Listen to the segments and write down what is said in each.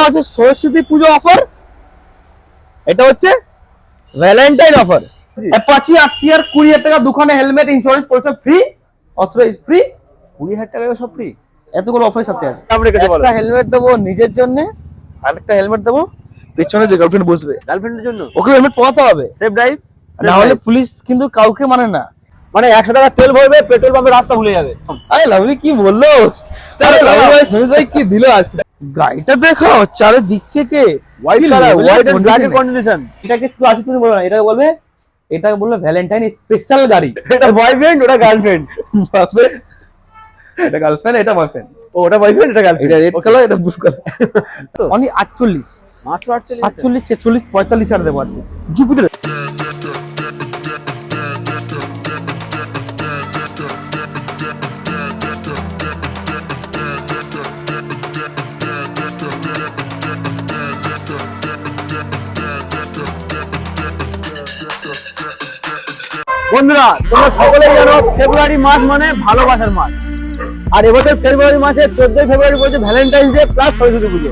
হচ্ছে সরস্বতী পুজো অফার, এটা হচ্ছে ভ্যালেন্টাইন অফার। অ্যাপাচি আরটিআর 20,000 টাকা, দুখানে হেলমেট, ইন্স্যুরেন্স পরিষেবা ফ্রি, অথরাইজ ফ্রি, 20,000 টাকা সব ফ্রি। এতগুলো অফারের সাথে আছে। একটা হেলমেট দেবো নিজের জন্য, আরেকটা হেলমেট দেবো পেছনে যে গার্লফ্রেন্ড বসবে, গার্লফ্রেন্ডের জন্য ওকে হেলমেট পরাতে হবে। সেফ ড্রাইভ, না হলে পুলিশ কিন্তু কাউকে মানে না, মানে 100 টাকা তেল ভরবে, পেট্রোল পাম্পে রাস্তা ভুলে যাবে। আরে লাভলি কি বললো, চলো লাভলি ভাই সুমিত ভাই কি দিল আজকে। গাড়িটা দেখো চারিদিক থেকে white colour, white and black এর কন্ডিশন। এটাকে শুধু আসি তুমি বলো না, এটাকে বলবে, এটাকে বলবে ভ্যালেন্টাইন স্পেশাল গাড়ি। এটা বয়ফ্রেন্ড, ওটা গার্লফ্রেন্ড। এটা গার্লফ্রেন্ড, এটা বয়ফ্রেন্ড। ও ওটা বয়ফ্রেন্ড, এটা গার্লফ্রেন্ড। এটা রেড কালার, এটা ব্লু কালার। তো অনলি 48, মাত্র 48, 47, 46, 45 ছাড় দেবো আজকে জুপিটার। বন্ধুরা তোমরা সকলেই জানো ফেব্রুয়ারি মাস মানে ভালোবাসার মাস, আর এবছর ফেব্রুয়ারি মাসে 14 ফেব্রুয়ারি পড়ছে ভ্যালেন্টাইন ডে প্লাস সরস্বতী পুজো।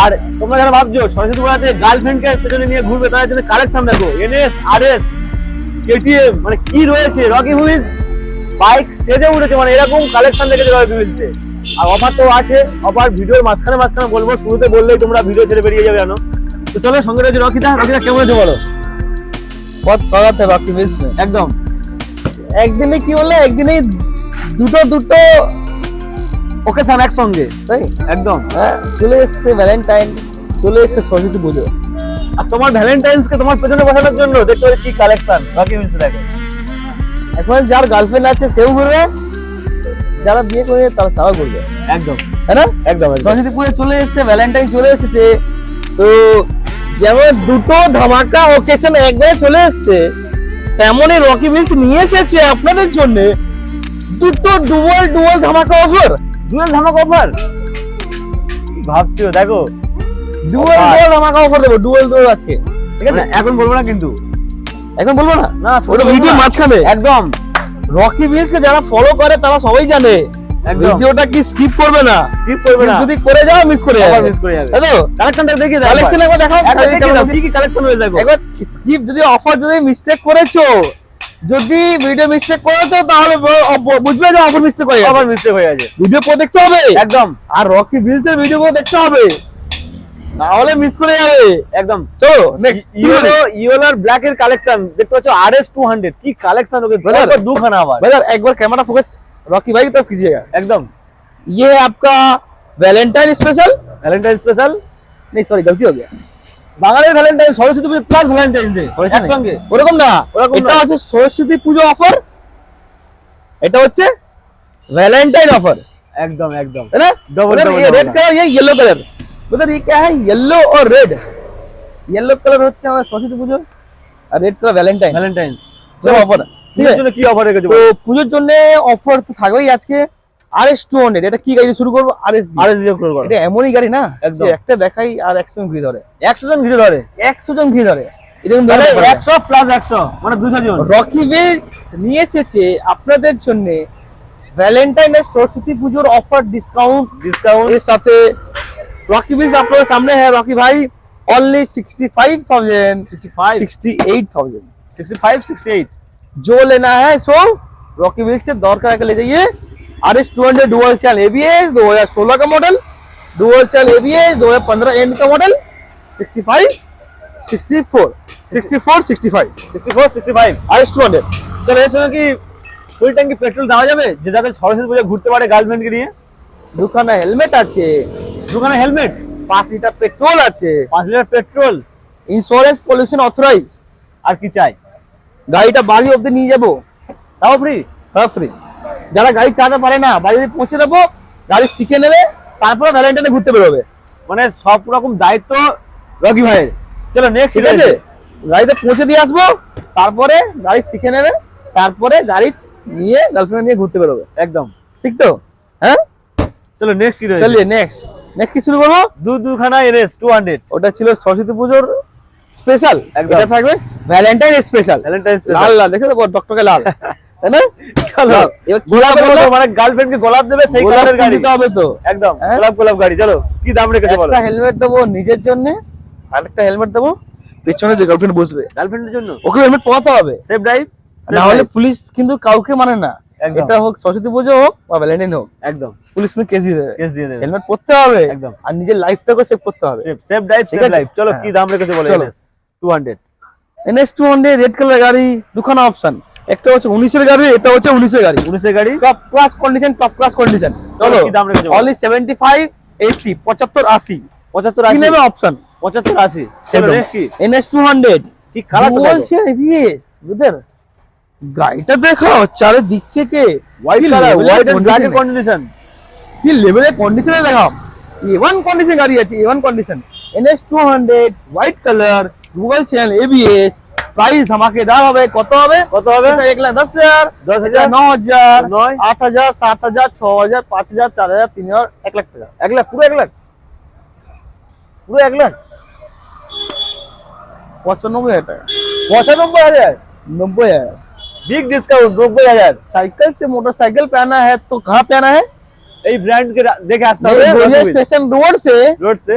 আর তোমরা যারা ভাবছো সরস্বতী পুজোতে গার্লফ্রেন্ডকে পেছনে নিয়ে ঘুরবে, তাদের জন্য কালেকশন দেখো, এনএস, আরএস, কেটিএম, মানে কি রয়েছে, রকি হুইলস বাইক সেজে উঠেছে, মানে এরকম কালেকশন দেখেছে রকি হুইলসে। আর অফার তো আছে, অফার ভিডিওর মাঝখানে বলবো, শুরুতে বললেই তোমরা ভিডিও ছেড়ে বেরিয়ে যাবে জানো। তো চলো সঙ্গে রয়েছে রকিদা। রকিদা কেমন আছে বলো? बहुत स्वागत है रॉकी व्हील्स में। एकदम একদিনে কি হলো, একদিনেই দুটো ওকেশন একসঙ্গে, তাই একদম। হ্যাঁ, চলে এসেছে ভ্যালেন্টাইন, চলে এসেছে সরস্বতী পুজো, আর তোমার ভ্যালেন্টাইন্স কে তোমার পেছনে বসানোর জন্য দেখো কি কালেকশন রকি ভিলস দেখো। এখন যার গার্লফ্রেন্ড আছে সেও ঘুরবে, যারা বিয়ে করে তারা সারা ঘুরবে, একদম, তাই না? একদম সরস্বতী পুজো চলে এসেছে, ভ্যালেন্টাইন চলে এসেছে, তো যেমন দুটো ধামাকা ওকেশন একবারে চলে এসেছে, তেমনই রকি ভিলস নিয়ে এসেছে আপনাদের জন্য দুটো ডুয়াল ধামাকা অফার। ডুয়াল ধামাকা অফার ভাবছো, দেখো ডুয়াল ধামাকা অফার দেবো, ডুয়াল আজকে, ঠিক আছে? এখন বলবো না, কিন্তু এখন বলবো না, না ওটা ভিডিও মাঝখানে। একদম রকি ভিলস কে যারা ফলো করে তারা সবাই জানে ভিডিওটা কি স্কিপ করবে না, যদি করে যাও মিস করে যাবে, তাই তো? কালেকশনটা দেখি দাও, কালেকশন একবার দেখাও, কি কি কালেকশন হয়ে যাবে। একবার স্কিপ যদি অফার যদি মিস্টেক করেছো, যদি ভিডিও মিস্টেক করেছো, তাহলে বুঝবে যে অফার মিস্টেক হয়ে গেছে। ভিডিও পরে দেখতে হবে একদম, আর রকি ভিলস এর ভিডিও করে দেখতে হবে, না হলে মিস করে যাবে একদম। চলো নেক্সট, ইয়েলোর ব্ল্যাক এর কালেকশন দেখতে পাচ্ছ, RS 200 কি কালেকশন, ওকে দুখানা আবার। ব্রাদার একবার ক্যামেরা फोकस रॉकी भाई की तरफ कीजिएगा, एकदम। ये है आपका वैलेंटाइन स्पेशल, नहीं सॉरी गलती हो गया, বাঙালির ভ্যালেন্টাইন সরস্বতী পুজো প্লাস ভ্যালেন্টাইন ডে একসঙ্গে, ওরকম না, এটা হচ্ছে সরস্বতী পুজো অফার, এটা হচ্ছে ভ্যালেন্টাইন অফার, একদম है ना? डबल ये रेड कलर, ये येलो कलर, मतलब ये क्या है, येलो और रेड। येलो कलर হচ্ছে আমাদের সরস্বতী পুজো, আর রেড কালার ভ্যালেন্টাইন। চলো অফার, পুজোর জন্য কি অফার রেখেছো? তো পুজোর জন্য অফার তো থাকবেই আজকে। RS 200, এটা কি গাড়ি শুরু করব? RS দিয়ে শুরু করব। এটা এমনই গাড়ি না, একটা দেখাই আর 100 জন ঘিরে ধরে, 100 জন ঘিরে ধরে, এটা কিন্তু 100 প্লাস 100 মানে 200 জন। রকি ভিলস নিয়ে এসেছে আপনাদের জন্য ভ্যালেন্টাইন আর সরস্বতী পুজোর অফার, ডিসকাউন্ট এর সাথে। রকি ভিলস আপনাদের সামনে है রকি ভাই, only 65,000, 68,000, जो लेना है सो रॉकी व्हील्स से दौड़ कर ले जाइए। RS 200 डुअल चैनल ABS 2016 का model, dual channel ABS 2015 and का मॉडल, 65 64 RS 200। চলো এর সঙ্গে কি ফুল ট্যাঙ্কি পেট্রোল দেওয়া যাবে, যে যাতে সরস্বতী পুজো ঘুরতে পারে গার্লফ্রেন্ডকে নিয়ে? দুখানা হেলমেট আছে, 5 লিটার পেট্রোল আছে, 5 litre petrol, insurance pollution authorise. আর কি চাই? গাড়িটা বাড়ি অবধি নিয়ে যাবো, তাও ফ্রি, যারা গাড়ি চালাতে পারে না বাড়ি পৌঁছে দেবো, গাড়ি শিখে নেবে, তারপরে ভ্যালেন্টাইনে ঘুরতে বেরোবে, মানে সব রকম দায়িত্ব রকি ভাইয়ের। চলো নেক্সট, ঠিক আছে? গাড়িতে পৌঁছে দিয়ে আসবো, তারপরে গাড়ি শিখে নেবে, তারপরে গাড়ি নিয়ে গার্লফ্রেন্ড নিয়ে ঘুরতে বেরোবে, একদম ঠিক তো? হ্যাঁ চলো নেক্সট, চলিয়ে নেক্সট কি শুরু করবো? দুখানা RS 200, ওটা ছিল সরস্বতী পুজোর স্পেশাল, এটা থাকবে ভ্যালেন্টাইন স্পেশাল, লাল দেখে তো টকটকে লাল। তাই না? চলো এবার কি গোলাপের হবে মতো, বলো? মানে গার্লফ্রেন্ডকে গোলাপ দেবে সেই গোলাপ কালারের গাড়ি দিতে হবে তো। একদম হ্যাঁ? গোলাপ গোলাপ গাড়ি। চলো কি দাম রেখেছো বলো? একটা হেলমেট দেবো নিজের জন্য, আরেকটা হেলমেট দেবো পেছনে যে গার্লফ্রেন্ড বসবে গার্লফ্রেন্ডের জন্য ওকে হেলমেট পরাতে হবে। সেফ ড্রাইভ, না হলে পুলিশ কিন্তু কাউকে মানে না, একদম। এটা হোক সরস্বতী পুজো হোক বা ভ্যালেন্টাইন হোক, একদম পুলিশ কিন্তু কেস দিয়ে দেবে। কেস দিয়ে দেবে। হেলমেট পরতে হবে একদম। আর নিজের লাইফটাকে সেভ করতে হবে। সেফ সেফ ড্রাইভ, ঠিক সেফ আছে? লাইফ। চলো হ্যাঁ। কি দাম রেখেছো বলো? চলো। NS 200 NS 200 রেড কালার গাড়ি, দুখানা অপশন, একটা হচ্ছে 19 এর গাড়ি, এটা হচ্ছে 19 এর গাড়ি, 19 এর গাড়ি। Top class condition, top class condition. চলো চলো কি দাম রেখেছো? অনলি 75 80 75 80 75 কি 80 নেবে অপশন 75 80। চলো নেক্সট কি? NS 200 কি কালার বলছে ABS বুঝলেন, গাড়িটা দেখাও চারিদিক থেকে white colour, white and black এর কন্ডিশন। কি লেভেলের কন্ডিশনে দেখাও, A1 কন্ডিশন গাড়ি আছে, A1 condition. NS 200 white colour, dual channel ABS, price ধামাকেদার হবে। কত হবে? কত হবে? 1,10,000 10,000 9,000 9 8,000 7,000 6,000 5,000 4,000 3,000 1 লাখ টাকা। 1 লাখ, পুরো 1 লাখ, পুরো 1 লাখ 95,000 টাকা, 95,000 90,000। Big discount 90,000। साइकिल से मोटरसाइकिल पे आना है तो कहाँ पे आना है? এই ब्रांड के देखे आस्ता হবে गौरिया स्टेशन रोड से रोड से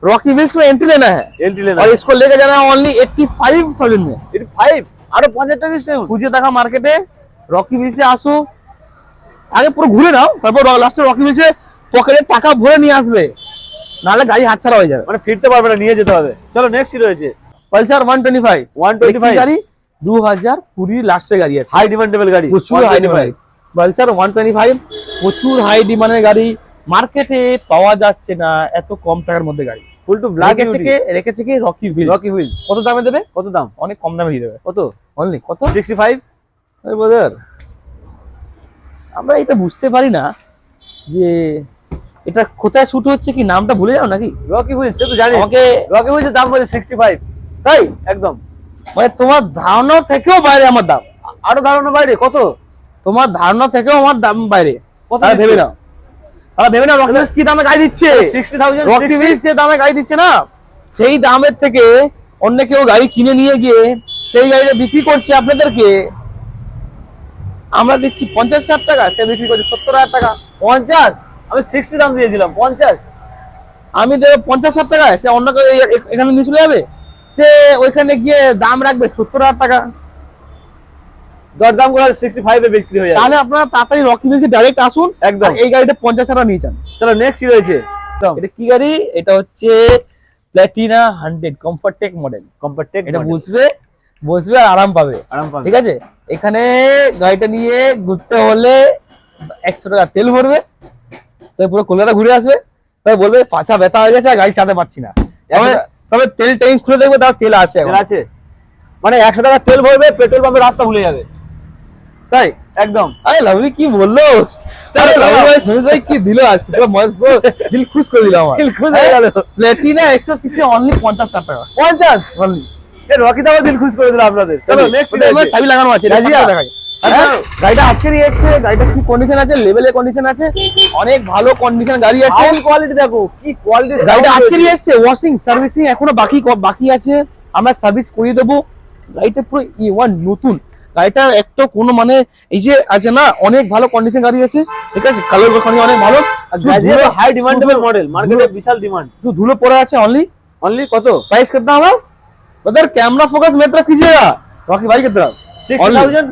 रॉकी व्हील्स में एंट्री लेना है एंट्री लेना और इसको लेके जाना है ओनली 85,000 में। 85 আরো 50 টাকা ডিসকাউন্ট। খুঁজে দেখা মার্কেটে, রকি ভিলসে আসো, আগে পুরো ঘুরে নাও, তারপর লাস্টে রকি ভিলসে পকেটে টাকা ভরে নিয়ে আসবে, নাহলে গাড়ি হাতছাড়া হয়ে যাবে। মানে ফিরতে পারবে না, নিয়ে যেতে হবে। চলো নেক্সট কি রয়েছে? পালসার 125 125 গাড়ি 2020 লাস্টের গাড়ি আছে, হাই ডিমান্ডেবল গাড়ি, প্রচুর হাই ডিমান্ড। পালসার 125 প্রচুর হাই ডিমান্ডের গাড়ি, মার্কেটে পাওয়া যাচ্ছে না এত কম টাকার মধ্যে গাড়ি। ফুল টু ব্ল্যাক রেখেছে কি রকি হুইল। রকি হুইল কত দামে দেবে? কত দাম? অনেক কম দামে দিয়ে দেবে। কত? অনলি কত? 65। আরে ব্রাদার, আমরা এটা বুঝতে পারি না যে এটা কোথায় শুট হচ্ছে, কি নামটা ভুলে যাও নাকি? রকি হুইল সে তো জানি, আমাকে রকি হুইল দাম বলে 65। তাই একদম, মানে তোমার ধারণা থেকেও বাইরে আমার দাম, আরো ধারণা বাইরে। কত? তোমার ধারণা থেকেও আমার দাম বাইরে। কত তারা ভেবে দিচ্ছে? নাও, তারা ভেবে নাও রকি হুইলস কি দামে গাড়ি দিচ্ছে। 60,000 রকি হুইলস যে দামে গাড়ি দিচ্ছে না, সেই দামের থেকে অন্য কেউ গাড়ি কিনে নিয়ে গিয়ে সেই গাড়িটা বিক্রি করছে আপনাদেরকে, আমরা দিচ্ছি 50,000 টাকা, সে বিক্রি করছে 70,000 টাকা। 50? আমি 60 দাম দিয়েছিলাম। 50? আমি দেবো 50,000 টাকায়, সে অন্য কেউ এখানে নিয়ে চলে যাবে, সে ওইখানে গিয়ে দাম রাখবে 70,000 টাকা। দরদাম করে 65 এ বিক্রি হয়ে যাবে। তাহলে আপনারা তাড়াতাড়ি রকি হুইলসে ডাইরেক্ট আসুন, একদম। আর এই গাড়িটা 50,000 টাকা নিয়ে যান। চলো নেক্সট কি রয়েছে? এটা কি গাড়ি? এটা হচ্ছে Platina 100 comfort tech model. Compact tech, এটা বসবে আর আরাম পাবে। আরাম পাবে। ঠিক আছে, এখানে গাড়িটা নিয়ে ঘুরতে হলে 100 টাকা তেল ভরবে, তাই পুরো কলকাতা ঘুরে আসবে, তাই বলবে পাছা ব্যথা হয়ে গেছে আর গাড়ি চালাতে পারছি না। তবে তেল ট্যাঙ্ক খুলে দেখবে তার তেল আছে, তেল আছে, মানে 100 টাকা তেল ভরবে, পেট্রোল পাম্পে রাস্তা ভুলে যাবে। তাই একদম। আরে লাভলি কি বললো, চলো লাভলি ভাই সুমিত ভাই কি দিল আজকে, পুরো পুরো দিল খুশ করে দিল আমার। দিল খুশ হয়ে গেল। প্ল্যাটিনা 100 সিসি অনলি 50,000 টাকা 50 অনলি। এ রকি দাও দিল খুশ করে দিল আপনাদের। চলো নেক্সট চাবি লাগানো আছে, রাজিয়া। দেখাই। গাড়িটা আজকেরই এসছে, গাড়িটা কি কন্ডিশন আছে, লেভেলের কন্ডিশন আছে, অনেক ভালো কন্ডিশন গাড়ি আছে। সাউন্ড কোয়ালিটি দেখো কি কোয়ালিটি। গাড়িটা আজকেরই এসছে, ওয়াশিং সার্ভিসিং এখনো বাকি আছে, আমরা সার্ভিস করিয়ে দেবো। গাড়িটা পুরো E1 নতুন, গাড়িটার একটা কোনো মানে এই যে আছে না, অনেক ভালো কন্ডিশন গাড়ি আছে। ঠিক আছে, কালার কন্ডিশন অনেক ভালো, গ্রাজিয়া হাই ডিমান্ডেবল মডেল, মার্কেটে বিশাল ডিমান্ড। जो धूलो पड़ा আছে অনলি অনলি কত? प्राइस कितना होगा उधर? कैमरा फोकस मेरी तरफ कीजिएगा, रॉकी भाई की तरफ। 60,000।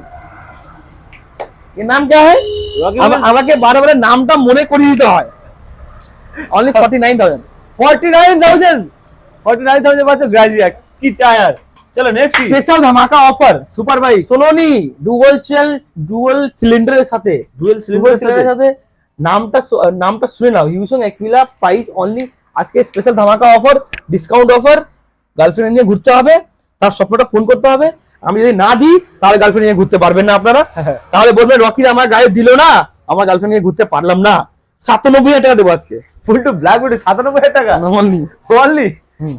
ये नाम क्या है? রকি আমাকে বারে বারে নামটা মনে করিয়ে দিতে হয়। অনলি 49,000 49,000 বাচ্চা গ্রাজিয়া, কি চাই আর। চলো নেক্সট স্পেশাল ধামাকা অফার সুপার বাইক সোলোনি ডুয়াল সিলিন্ডারের সাথে, ডুয়েল সিলিন্ডারের সাথে নামটা শুনে নাও, ইউসং একুইলা, প্রাইস অনলি আজকে স্পেশাল ধামাকা অফার, ডিসকাউন্ট অফার। গার্লফ্রেন্ড নিয়ে ঘুরতে হবে, তার স্বপ্নটা পূরণ করতে হবে। আমি যদি না দিই তাহলে গার্লফ্রেন্ড নিয়ে ঘুরতে পারবেন না আপনারা, তাহলে বলবেন রকি আমার গায়ে দিল না, আমার গার্লফ্রেন্ড নিয়ে ঘুরতে পারলাম না। 97,000 টাকা দেবো আজকে ফুল টু ব্ল্যাক বিউটি 97,000 টাকা অনলি। অনলি।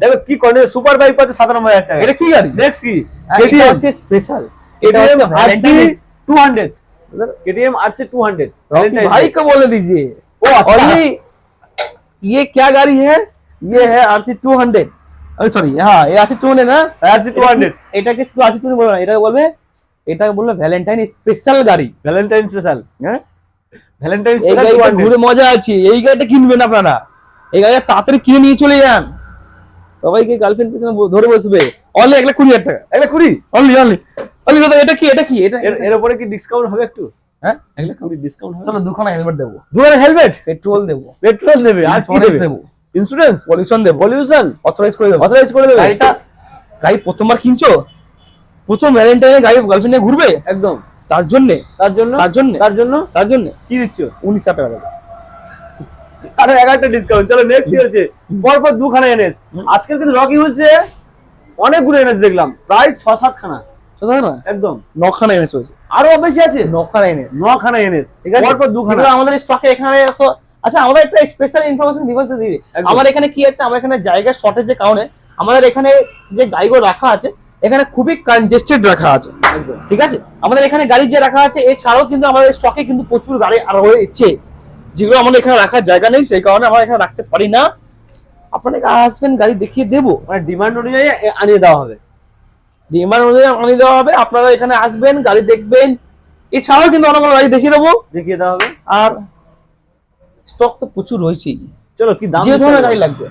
দেখো কি কোনে সুপার বাইক পাচ্ছে 97,000 টাকা। এটা কি গাড়ি? নেক্সট কি? এটা হচ্ছে স্পেশাল, এটা KTM হচ্ছে RC 200, KTM RC 200 रॉकी भाई को बोल दीजिए। ओ अच्छा। ओनली ये क्या गाड़ी है? ये है RC 200, अरे सॉरी, हाँ ये RC 200 ना, RC 200 এটাকে শুধু RC 200 বলবে না, এটা বলবে এটা বললো ভ্যালেন্টাইন স্পেশাল গাড়ি। ভ্যালেন্টাইন স্পেশাল, হ্যাঁ, ভ্যালেন্টাইন এই স্পেশাল গাড়িটা 200 ঘুরে মজা আছে। এই গাড়িটা কিনবেন আপনারা, এই গাড়িটা তাড়াতাড়ি কিনে নিয়ে চলে যান। সবাইকে গার্লফ্রেন্ড পেছনে ধরে বসবে। অনলি 1,20,000 টাকা, 1,20,000 অনলি অনলি অনলি। এটা কি এটা কি এটা এর উপরে কি ডিসকাউন্ট হবে একটু? হ্যাঁ, 1,20,000 ডিসকাউন্ট হবে? চলো দুখানা হেলমেট দেবো, দুয়ারে হেলমেট, পেট্রোল দেবো, পেট্রোল দেবে, আর কি ইন্স্যুরেন্স দেবে? দেবো, ইন্স্যুরেন্স, পলিউশন দেবো, পলিউশন অথরাইজ করে দেবো। অথরাইজ করে দেবে। গাড়ি প্রথমবার কিনছো, প্রথম ভ্যালেন্টাইনে গাড়ি গার্লফ্রেন্ড নিয়ে ঘুরবে, একদম তার জন্য তার জন্য তার জন্য তার জন্য তার জন্য কি দিচ্ছ? 19,000 টাকা দেবো। আরে 11টা ডিসকাউন্ট। চলো নেক্সট কি হচ্ছে? পরপর দুখানা এনএস। আজকে কিন্তু রকি হচ্ছে অনেকগুলো এনএস দেখলাম, প্রায় 6-7 খানা বুঝতে না, একদম। 9খানা এনেস হয়েছে, আরো বেশি আছে, 9খানা এনেস। 9খানা এনএস, ঠিক আছে, পরপর দুখানা। যেগুলো আমাদের স্টকে এখানে তো। আচ্ছা, আমাদের একটা স্পেশাল ইনফরমেশন দিতে দিই। একদম। আমার এখানে কি আছে, আমার এখানে জায়গা শর্টেজের কারণে আমাদের এখানে যে গাড়িগুলো রাখা আছে, এখানে খুবই কনজেস্টেড রাখা আছে। একদম ঠিক আছে, আমাদের এখানে গাড়ি যে রাখা আছে, এছাড়াও কিন্তু আমাদের স্টকে কিন্তু প্রচুর গাড়ি আর রয়েছে, যেগুলো আমাদের এখানে রাখার জায়গা নেই, সেই কারণে আমরা এখানে রাখতে পারি না। আপনাকে আসবেন, গাড়ি দেখিয়ে দেবো, মানে ডিমান্ড অনুযায়ী আনিয়ে দেওয়া হবে। ডিমান্ড অনুযায়ী আনিয়ে দেওয়া হবে। আপনারা এখানে আসবেন, গাড়ি দেখবেন, এছাড়াও কিন্তু অনেক গাড়ি দেখিয়ে দেবো, দেখিয়ে দেওয়া হবে। আর স্টক তো প্রচুর রয়েছেই, চলো কি দাম যে দিচ্ছে? ধরনের গাড়ি লাগবে।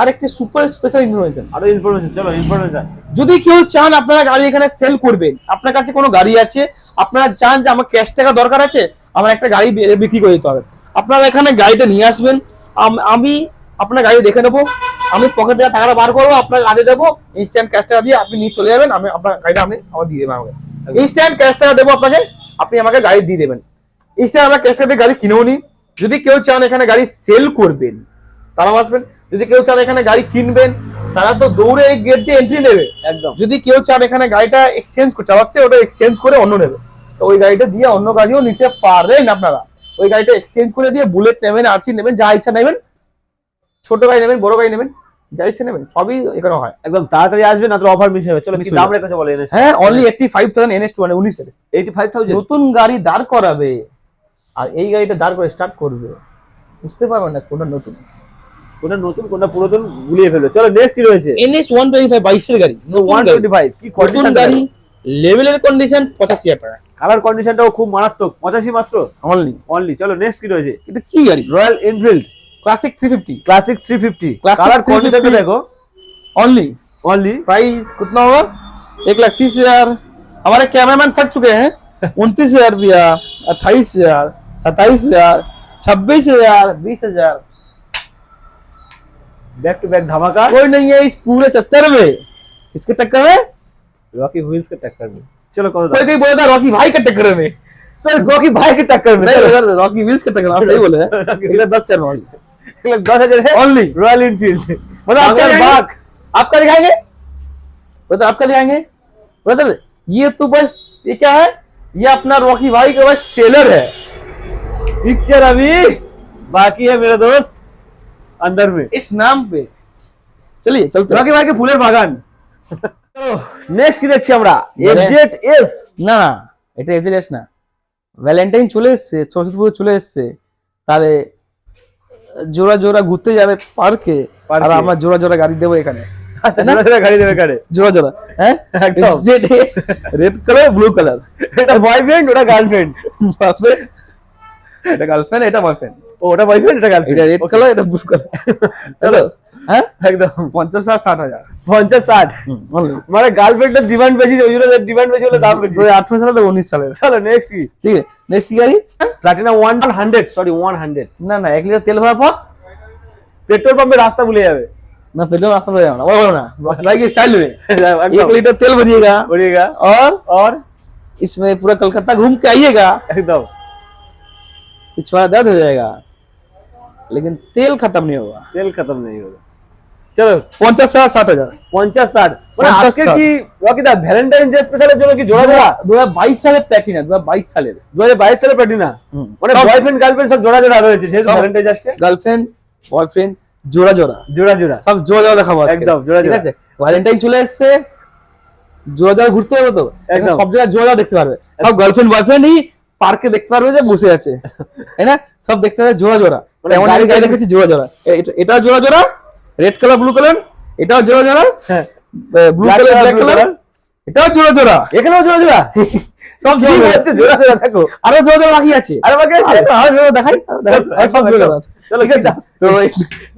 আর একটি সুপার স্পেশাল ইনফরমেশন, আরো ইনফরমেশন, চলো ইনফরমেশন। যদি কেউ চান আপনারা গাড়ি এখানে সেল করবেন, আপনার কাছে কোনো গাড়ি আছে, আপনারা চান যে আমার ক্যাশ টাকা দরকার আছে, আমার একটা গাড়ি বিক্রি করে দিতে হবে, আপনারা এখানে গাড়িটা নিয়ে আসবেন। আমি আপনার গাড়ি দেখে নেবো, আমি পকেট থেকে টাকাটা বার করবো, আপনার গাড়ি দেবো, ইনস্ট্যান্ট ক্যাশ টাকা দিয়ে আপনি নিয়ে চলে যাবেন। আমি আপনার গাড়িটা আমার দিয়ে দেবেন, আমাকে ইনস্ট্যান্ট ক্যাশ টাকা দেবো আপনাকে, আপনি আমাকে গাড়ি দিয়ে দেবেন। ইনস্ট্যান্ট আমরা ক্যাশ টাকা দিয়ে গাড়ি কিনেও নি। যদি কেউ চান এখানে গাড়ি সেল করবেন, তারাও আসবেন। যদি কেউ চান এখানে গাড়ি কিনবেন, তারা তো দৌড়ে এই গেট দিয়ে এন্ট্রি নেবে একদম। যদি কেউ চান এখানে গাড়িটা এক্সচেঞ্জ করতে চাচ্ছে, ওটা এক্সচেঞ্জ করে অন্য নেবে, তো ওই গাড়িটা দিয়ে অন্য গাড়িও নিতে পারেন আপনারা। ওই গাড়িটা এক্সচেঞ্জ করে দিয়ে বুলেট নেবেন, আরসি নেবেন, যা ইচ্ছা নেবেন, ছোট গাড়ি নেবেন, বড় গাড়ি নেবেন, যা ইচ্ছা নেবেন, সবই এখানে হয়। একদম তাড়াতাড়ি আসবেন, না তো অফার মিস হবে। চলো কি দাম রেখেছে বলে এনএস? হ্যাঁ, অনলি 85,000 NS 19 এর 85,000 নতুন গাড়ি দাঁড় করাবে, আর এই গাড়িটা দাঁড় করে স্টার্ট করবে, বুঝতে পারবেন না কোনটা নতুন কোনটা নতুন কোনটা পুরাতন গুলিয়ে ফেলবে। চলো নেক্সট কি রয়েছে? NS 125 22 এর গাড়ি, 125 কি নতুন কন্ডিশন গাড়ি, লেভেলের কন্ডিশন, 85,000 টাকা কালার কন্ডিশনটাও খুব মারাত্মক, 85 মাত্র অনলি। অনলি। চলো নেক্সট কি রয়েছে? এটা কি গাড়ি? Royal Enfield classic 350 classic 350 Classic colour 350 concept देखो ओनली। ओनली प्राइस कितना होगा? 1,30,000। हमारे कैमरामैन थक चुके हैं। 29,000 दिया, 28,000, 27,000, 26,000, 20,000। बैक टू बैक धमाका। कोई नहीं है इस पूरे चक्कर में, इसके टक्कर में रॉकी व्हील्स के टक्कर में। चलो कौन कोई कोई बोला था रॉकी भाई के टक्कर में, सर रॉकी भाई के टक्कर में। नहीं अगर रॉकी व्हील्स के टक्कर में, आप सही बोले हैं। 10,000 वाली 10,000 है ओनली। रॉयल एनफील्ड मतलब आपका अगर दिखाएंगे? बाग आपका दिखाएंगे ब्रदर, आपका दिखाएंगे ब्रदर। ये तो बस ये क्या है, ये अपना रॉकी भाई का बस ट्रेलर है, पिक्चर अभी बाकी है मेरा दोस्त अंदर में। इस नाम पे। चलिए चलते हैं। রকি ভাই কে ফুলের বাগান। চলো নেক্সট কি দেখছি আমরা? FZ S. না না, এটা এফজেড না, ভ্যালেন্টাইন চলে এসছে, সরস্বতী পুজো চলে এসছে, তাহলে জোড়া জোড়া ঘুরতে যাবে পার্কে, আর আমরা জোড়া জোড়া গাড়ি দেবো এখানে। আচ্ছা না গাড়ি দেবে কারে? জোড়া জোড়া, হ্যাঁ একদম। FZ S, red colour blue colour, এটা বয়ফ্রেন্ড ওটা গার্লফ্রেন্ড। এটা গার্লফ্রেন্ড, এটা বয়ফ্রেন্ড। ও ওটা বয়ফ্রেন্ড এটা গার্লফ্রেন্ড। এটা রেড কালার, এটা ব্লু কালার। চলো, হ্যাঁ একদম 50,000-60,000 50-60 অনলি। মানে গার্লফ্রেন্ডের ডিমান্ড বেশি, ওই জন্য ডিমান্ড বেশি হলে দাম বেশি। 2018 সালে তো 19 সালের। চলো নেক্সট কি? ঠিক আছে, নেক্সট গাড়ি। প্লাটিনা 100 সরি 100 না না, 1 লিটার তেল ভরার পর पेट्रोल पंप में रास्ता भूले जावे ना, पेट्रोल रास्ता भर जाना, वो ना भाई की स्टाइल में 1 एकदम लीटर तेल भरिएगा, बढ़िएगा और इसमें पूरा कलकत्ता घूम के आइएगा, एकदम पिछवाड़ा दर्द हो जाएगा, लेकिन तेल खत्म नहीं होगा। तेल खत्म नहीं होगा। চলো 50,000-60,000 50-60 মানে 50-60 আজকে কি রকি দা ভ্যালেন্টাইন ডে স্পেশালের জন্য কি জোড়া জোড়া 2022 সালে প্ল্যাটিনা, 2022 সালের 2022 সালে প্লাটিনা মানে সব- বয়ফ্রেন্ড গার্লফ্রেন্ড সব জোড়া জোড়া রয়েছে, সেই সব- ভ্যালেন্টাইন যাচ্ছে গার্লফ্রেন্ড বয়ফ্রেন্ড জোড়া জোড়া জোড়া জোড়া সব জোড়া জোড়া দেখাবো আজকে। একদম, জোড়া ঠিক জোড়া। আছে, ভ্যালেন্টাইন চলে এসেছে, জোড়া জোড়া ঘুরতে হবে তো, একদম। সব জায়গায় জোড়া জোড়া দেখতে পারবে, সব গার্লফ্রেন্ড বয়ফ্রেন্ডই পার্কে দেখতে পারবে যে বসে আছে, তাই না? সব দেখতে পারবে জোড়া জোড়া, মানে এমন গাড়ি- গাড়ি দেখেছি জোড়া জোড়া, এটা জোড়া জোড়া, রেড কালার ব্লু কালার, এটাও জোড়া জোড়া, হ্যাঁ blue Black colour color, black blue colour, color। এটাও জোড়া জোড়া, এখানেও জোড়া জোড়া, সব কি জোড়া জোড়া। বলছো জোড়া জোড়া? দেখো আরো জোড়া জোড়া বাকি আছে, আরে বাকি আছে? আরে তো আরো জোড়া দেখাই, সব জোড়া জোড়া আছে। চলো ঠিক আছে, তো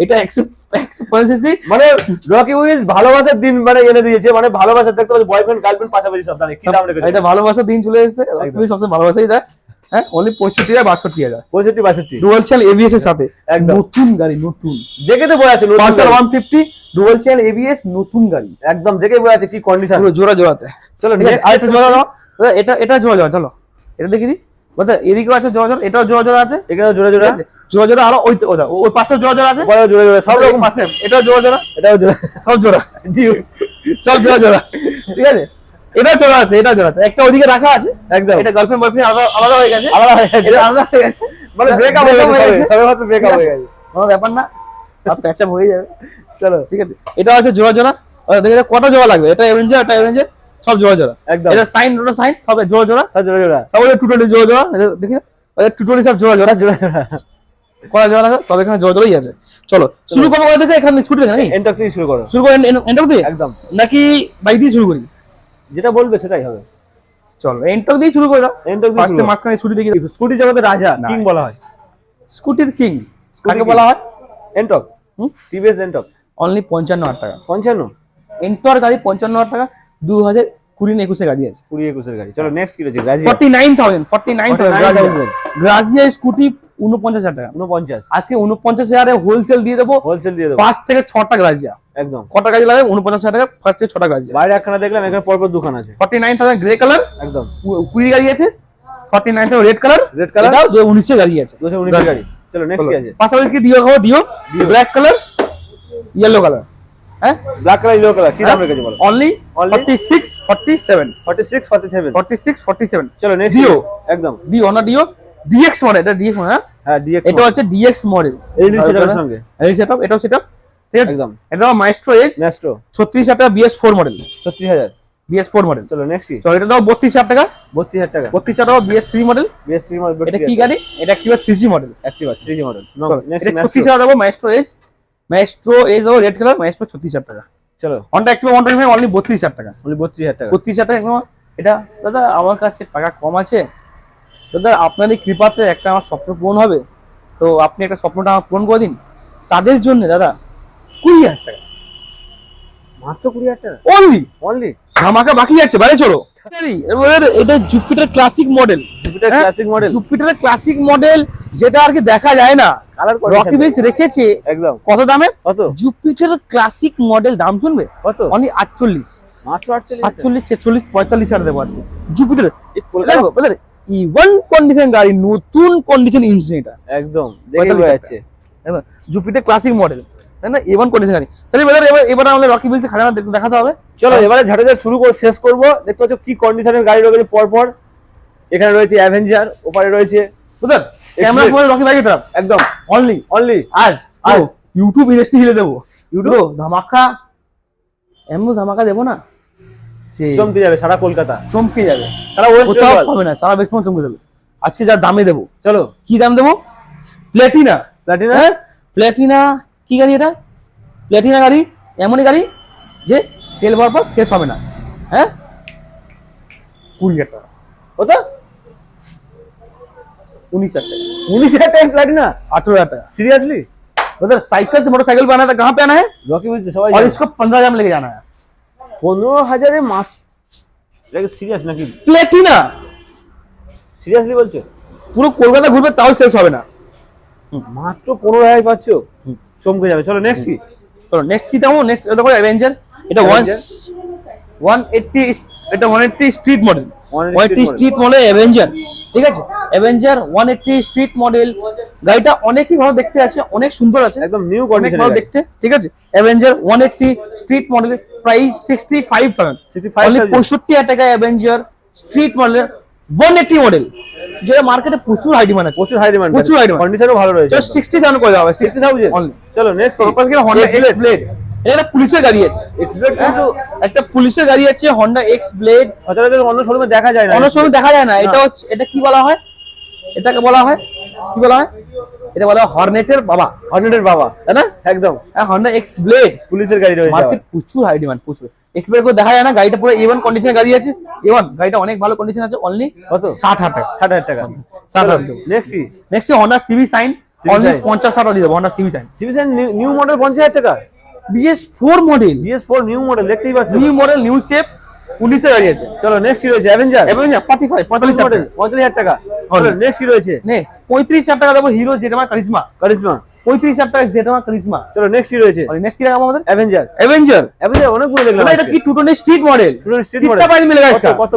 এটা 150 সিসি। মানে রকি উইজ ভালোবাসার দিন মানে এনে দিয়েছে, মানে ভালোবাসার দেখতে পাচ্ছি বয়ফ্রেন্ড গার্লফ্রেন্ড পাশাপাশি সব দাঁড়িয়ে কি দাম রেখেছে? এটা ভালোবাসা দিন চলে এসেছে, তুমি সবসময় ভালোবাসাই দেয়। হ্যাঁ, অনলি 65,000 62,000 65 ডুয়াল চ্যানেল এবিএস এর সাথে, একদম। নতুন গাড়ি, নতুন দেখে তো বোঝা যাচ্ছে নতুন পালসার গাড়ি। 150 ডুয়াল চ্যানেল এবিএস, নতুন গাড়ি, একদম দেখে বোঝা যাচ্ছে কি কন্ডিশন। পুরো জোড়া জোড়াতে। চলো ঠিক আছে, next আরেকটা জোড়া দাও দাদা, এটা জোড়া জোড়া, চলো এটা দেখি দি বলতে, এদিকেও আছে জোড়া জোড়া, এটাও জোড়া জোড়া আছে, এখানেও জোড়া জোড়া, ঠিক আছে? জোড়া জোড়া আরো ওই পাশে জোড়া জোড়া আছে, ওপারেও জোড়া জোড়া, সব সব রকম। পাশে এটাও জোড়া জোড়া, এটাও জোড়া, সব জোড়া, সব জোড়া জোড়া, ঠিক আছে? এটাও জোড়া আছে, এটাও জোড়া আছে, একটা ওইদিকে রাখা আছে, একদম এটা গার্লফ্রেন্ড বয়ফ্রেন্ড আলাদা হয়ে গেছে, আলাদা হয়ে গেছে। এটা আলাদা হয়ে গেছে, মানে ব্রেকআপ হয়ে গেছে, সবে মাত্র ব্রেকআপ হয়ে গেছে। কোনো ব্যাপার না, সব প্যাচআপ হয়ে যাবে। চলো ঠিক আছে, এটা আছে জোড়া জোড়া, দেখে কটা জোড়া লাগবে, এটা অ্যাভেঞ্জার, এটা অ্যাভেঞ্জার, সব জোড়া জোড়া, একদম। এটা সাইন, ওটা সাইন, সব জোড়া জোড়া, সব জোড়া জোড়া, সব 220 জোড়া জোড়া, দেখি টুটোরি সব জোড়া জোড়া, জোড়া জোড়া। কটা জোড়া লাগবে, সব এখানে জোড়া জোড়াই আছে। চলো শুরু করবো কোথা থেকে? এখানে স্কুটি থেকে নাকি এন্টক থেকে শুরু করো। শুরু করে, এন্টক দিয়ে একদম নাকি বাইক দিয়ে শুরু করি? যেটা বলবে সেটাই হবে। চলো এন্টক দিয়ে শুরু করে দাও, এন্টক দিয়ে ফার্স্টে মাঝখানে স্কুটি দেখি। স্কুটি জগতের রাজা না। কিং বলা হয়। স্কুটির কিং কাকে king। বলা হয়? এন্টক, টিভিএস এন্টক। অনলি 55,000 টাকা 55, এন্টর গাড়ি, 55,000 টাকা, 2020-21 গাড়ি আছে। 20-21 গাড়ি। চলো নেক্সট কি রয়েছে? গ্রাজিয়া 49,000 গ্রাজিয়া স্কুটি 49,000 টাকা। 49, আজকে 49,000 হোলসেল দিয়ে দেবো, হোলসেল দিয়ে দেবো 5 থেকে 6টা গ্রাজিয়া। একদম। কটা গাড়ি লাগে? 49,000 টাকা, 5 থেকে 6টা গ্রাজিয়া। বাইরে একখানা দেখলাম, এখানে পরপর দুখান আছে। 49,000 গ্রে কালার, একদম 20 গাড়ি আছে। 49,000 রেড কালার, রেড কালার, এটাও 2019 গাড়ি আছে। 2019 গাড়ি। চলো নেক্সট কি আছে? পাশাপাশি কি ডিও খাবো, Dio black colour, yellow colour, হ্যাঁ ব্ল্যাক কালার, ইয়েলো কালার, কি দাম রেখেছে বলো? Only Only 46 47 46 47। 46 47 চলো নেক্সট ডিও, একদম। ডিও না ডিও, ডিএক্স মডেল, এটা ডিএক্স মডেল, হ্যাঁ হ্যাঁ ডিএক্স, এটা হচ্ছে ডিএক্স মডেল, এলইডি সেটআপের সঙ্গে এই সেটআপ, এটাও সেটআপ, ঠিক আছে? একদম। এটা মাইস্ট্রো এজ ম্যাস্ট্রো 36,000 টাকা, BS4 মডেল, 36000। BS4 model. চলো নেক্সট কি? তো এটা দাও 32,000 টাকা, 32000 টাকা। 32,000 টাকা, BS3 মডেল। BS3 model. এটা কি গাড়ি? এটা Activa 3G model. Activa 3G model. Next এটা ম্যাস্ট্রো। 36,000 টাকা, মাইস্ট্রো এজ দাও রেড কালার, মাইস্ট্রো 36,000 টাকা। চলো হন্ডা অ্যাক্টিভা 125 অনলি 32,000 টাকা। only 32000 টাকা। 32,000 টাকা একদম। এটা দাদা আমার কাছে টাকা কম আছে দাদা, আপনার এই কৃপাতে একটা আমার স্বপ্ন পূরণ হবে, তো আপনি একটা স্বপ্নটা আমার পূরণ করে দিন। তাদের জন্য দাদা 20,000 টাকা মাত্র 20000 টাকা অনলি, অনলি। ধামাকা বাকি আছে, বাইরে চলো। এবার এটা Jupiter classic model, Jupiter classic model, Jupiter classic model, যেটা আর কি দেখা যায় না। কালার রকি বেঞ্চ রেখেছে একদম। কত দামে? কত? জুপিটার ক্লাসিক মডেল, দাম শুনবে কত? অনলি 48, মাত্র 48। 47, 46, 45 দেবো আর কি। জুপিটার এই কলকাতা দেখো বলে ইভেন কন্ডিশন গাড়ি, নতুন কন্ডিশন ইঞ্জিন, এটা একদম দেখে 45,000 যাচ্ছে। এবার জুপিটার ক্লাসিক মডেল, তাই না? এভন কন্ডিশন গাড়ি। তাহলে এবার আমাদের রকি বেঞ্চ খাজানা দেখাতে হবে। চলো এবারে ঝাঁটাঝাট শুরু করে শেষ করব। দেখতে পাচ্ছ কি কন্ডিশনের গাড়ি রয়েছে পর পর। এখানে রয়েছে অ্যাভেঞ্জার, ওপারে রয়েছে বুঝলেন, ক্যামেরা ফোনে রকি বাইকের তরফ একদম অনলি অনলি আজ ইউটিউব ইন্ডাস্ট্রি হিলে দেবো। ইউটিউব ধামাকা, এমন ধামাকা দেবো না যে চমকে যাবে সারা কলকাতা, চমকে যাবে, সারা ওয়েস্ট কোথাও বেঙ্গল। পাবে না, সারা বেশ চমকে দেবে। আজকে যা দামে দেবো, চলো কি দাম দেবো? প্ল্যাটিনা, প্লাটিনা হ্যাঁ প্ল্যাটিনা। কি গাড়ি এটা? প্ল্যাটিনা গাড়ি, এমনই গাড়ি যে তেল ভরার পর শেষ হবে না। হ্যাঁ 20,000 টাকা, কত? 19,000 টাকা, 19000 টাকা প্লাটিনা? 18,000 टाका। সিরিয়াসলি? उधर साइकिल से मोटरसाइकिल पे आना था, कहाँ पे आना है? রকি বলছে সবাই और জানে। इसको 15,000 में लेके जाना है। 15000 এ মাত্র? এটা সিরিয়াস নাকি? প্ল্যাটিনা সিরিয়াসলি বলছো? পুরো কলকাতা ঘুরবে তাও শেষ হবে না। মাত্র 15000 পাচ্ছ? চমকে যাবে। চলো নেক্সট কি? চলো নেক্সট কি দাম? নেক্সট দেখো অ্যাভেঞ্জার, এটা Avenger। 180, এটা 180 street model, 180 180 street model Avenger, ঠিক আছে? অ্যাভেঞ্জার 180 স্ট্রিট মডেল গাড়িটা অনেকই ভালো দেখতে আছে, অনেক সুন্দর আছে, একদম নিউ অনেক কন্ডিশন ভালো দেখতে, ঠিক আছে? অ্যাভেঞ্জার 180 স্ট্রিট মডেল, প্রাইস 65,000, 65,000 65,000 টাকা অ্যাভেঞ্জার স্ট্রিট মডেল 180 মডেল, যেটা মার্কেটে প্রচুর হাই ডিমান্ড আছে, প্রচুর হাই ডিমান্ড, প্রচুর high demand। কন্ডিশনও ভালো রয়েছে। জাস্ট 60,000 করে দেওয়া হবে, 60,000 অনলি। চলো নেক্সট তারপর কি হন্ডা এক্স ব্লেড, এটা পুলিশের গাড়ি আছে, এক্সপ্লেড কিন্তু একটা পুলিশের গাড়ি আছে হন্ডা এক্স ব্লেড, সচরাচর অন্য শোরুমে দেখা যায় না। অন্য সময় দেখা যায় না। এটা হচ্ছে, এটা কি বলা হয়? এটাকে বলা হয় কি বলা হয়? এটা বলা হয় হর্নেটের বাবা, হর্নেটের বাবা, তাই না? একদম হ্যাঁ হন্ডা এক্স ব্লেড, পুলিশের গাড়ি রয়েছে। মার্কেট প্রচুর হাই ডিমান্ড, প্রচুর। এক্সপেক্ট করে দেখা যায় না, গাড়িটা পুরো A1 কন্ডিশনের গাড়ি আছে। A1 গাড়িটা অনেক ভালো কন্ডিশন আছে, অনলি কত? 60,000 টাকা। 60,000 টাকা। 60,000 টাকা। Next Honda CB Shine, only 50,000 দিয়ে দেবো Honda CB Shine। সিভিশন নিউ মডেল 50,000 টাকা। BS4 model, BS4 new model দেখতেই পাচ্ছ। নিউ মডেল, নিউ শেপ, 19 এর গাড়ি আছে। চলো নেক্সট রয়েছে অ্যাভেঞ্জার 45 মডেল মডেল, 45,000 টাকা। চলো নেক্সট রয়েছে নেক্সট 35,000 টাকা দেবো হিরো জেডমার কারিজমা। কারিজমা। 35,000 টাকা জেডমার কারিজমা। চলো নেক্সট রয়েছে নেক্সট কি দেখাবো আমাদের? Avenger Avenger. অনেকগুলো দেখলাম। এটা কি 220 স্ট্রিট মডেল? 220 street कितना model। प्राइस मिलेगा इसका? কত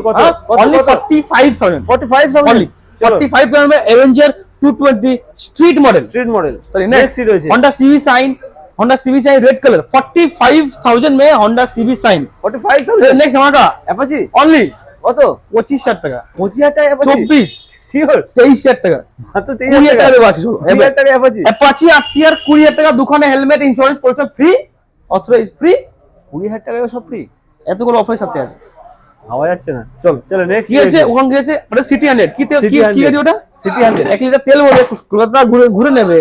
only 45,000। 45,000 only 45,000 में Avenger 220 street model. Street model. Sorry next next রয়েছে Honda CB Shine, Honda CB Shine red colour 45,000 में Honda CB Shine। 45,000। नेक्स्ट हमारा অ্যাপাচি only কত? 25,000 টাকা। 25,000 টাকা অ্যাপাচি। 24 শিওর? 23,000 টাকা। মাত্র 20,000 23,000 টাকা টাকা। দেবো আছে চলো। 23,000 টাকা অ্যাপাচি। অ্যাপাচি আরটিআর 20,000 টাকা, দুখানে হেলমেট, ইন্স্যুরেন্স পরিষেবা ফ্রি, অথরাইজ ফ্রি। 20,000 টাকায় সব ফ্রি। এতগুলো অফারের সাথে আছে। ভাবা যাচ্ছে না। চলো চলো নেক্সট কি আছে ওখানে কি আছে? ওটা সিটি 100। কি City কি 100 গাড়ি ওটা? সিটি 100। 1 লিটার তেল ভরে কলকাতা ঘুরে ঘুরে নেবে,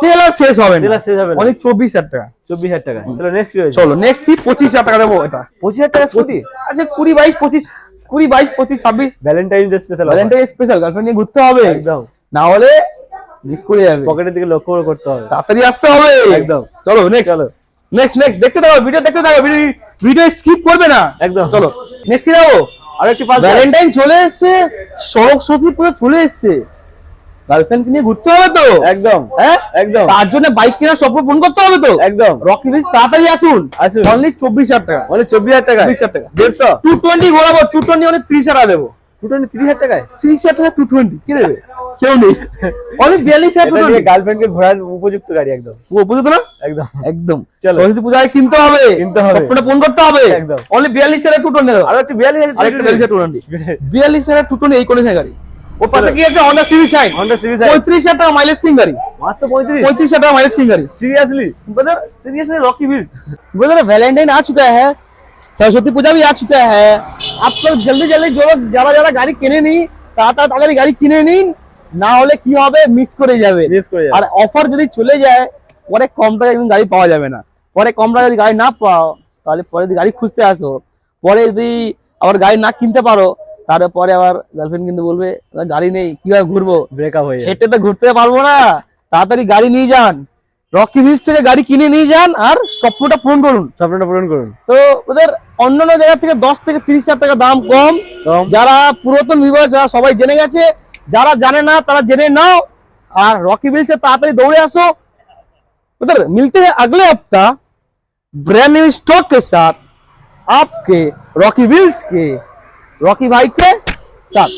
তেল আর শেষ হবে না। তেল আর শেষ হবে না। অনেক 24,000 টাকা। 24,000 টাকা। চলো নেক্সট রয়েছে চলো নেক্সট 25,000 টাকা দেবো এটা। 25,000 টাকা স্কুটি। আচ্ছা 20, 22, 25, 20, 22, 25, 26 Valentine day special Valentine special girlfriend নিয়ে ঘুরতে হবে, একদম। না হলে মিস করে যাবে। পকেটের দিকে লক্ষ্য করে করতে হবে। তাড়াতাড়ি আসতে হবে একদম। চলো নেক্সট চলো। নেক্সট দেখতে থাকো, ভিডিও দেখতে থাকো, ভিডিও স্কিপ করবে না একদম। চলো নেক্সট কি যাবো? আর একটি পালসার। ভ্যালেন্টাইন চলে এসেছে, সরস্বতী পুজো চলে এসেছে, গার্লফ্রেন্ড নিয়ে ঘুরতে হবে তো, একদম হ্যাঁ একদম তার জন্য বাইক কেনার স্বপ্ন পূরণ করতে হবে তো। একদম। রকি বিচ তাড়াতাড়ি আসুন, আসুন। অনলি 24,000 টাকা। মানে 24,000 টাকা। 24,000 টাকা। 150 220 ঘোরাবো, 220 অনেক 30,000 টাকা দেবো। 30,000 টাকায় 30,000 টাকা 220 কি দেবে? কেউ নেই। অনেক 42,000 এটা দিয়ে 220 গার্লফ্রেন্ডকে ঘোরার উপযুক্ত গাড়ি একদম। ও বুঝতো না একদম একদম। চলো। সরস্বতী পূজায় কিনতে হবে, কিনতে হবে। স্বপ্নটা পূরণ করতে হবে। একদম। অনলি 42,000 220 দেবো। আর একটি 42,000 আরেকটা 42,000 220 42,000 220 এই কোনে গাড়ি। ওর পাশে কি আছে? Honda CB Shine, Honda CB Shine। 35,000 টাকা মাইলেজ কিং গাড়ি। মাত্র 35। 35,000 টাকা माइलेज की गाड़ी। Seriously brother seriously Rocky wheels. Brother Valentine आ चुका है, सरस्वती पूजा भी आ चुका है, आप लोग जल्दी जल्दी जो लोग যারা যারা গাড়ি কিনে নি তাড়াতাড়ি গাড়ি কিনে নিন, না হলে কি হবে মিস করে যাবে। মিস করে যাবে। আর অফার যদি চলে যায় পরে কম টাকায় কিন্তু গাড়ি পাওয়া যাবে না। পরে কম টাকায় যদি গাড়ি না পাও তাহলে পরে যদি গাড়ি খুঁজতে আসো, পরে যদি আবার গাড়ি না কিনতে পারো তারপরে আবার গার্লফ্রেন্ড কিন্তু বলবে গাড়ি নেই কিভাবে ঘুরবো, ব্রেকআপ হয়ে যাবে। হেঁটে তো ঘুরতে পারবো না। তাড়াতাড়ি গাড়ি নিয়ে যান, রকি ভিজ থেকে গাড়ি কিনে নিয়ে যান আর স্বপ্নটা পূরণ করুন। স্বপ্নটা পূরণ করুন। তো ওদের অন্যান্য জায়গা থেকে 10 থেকে 30,000 টাকা দাম কম। কম। যারা পুরাতন ভিউয়ার যারা সবাই জেনে গেছে, যারা জানে না তারা জেনে নাও আর রকি ভিজ से তাড়াতাড়ি দৌড়ে আসো। उधर मिलते हैं अगले हफ्ता ब्रांड न्यू स्टॉक के साथ आपके रॉकी व्हील्स के रॉकी भाई के साथ।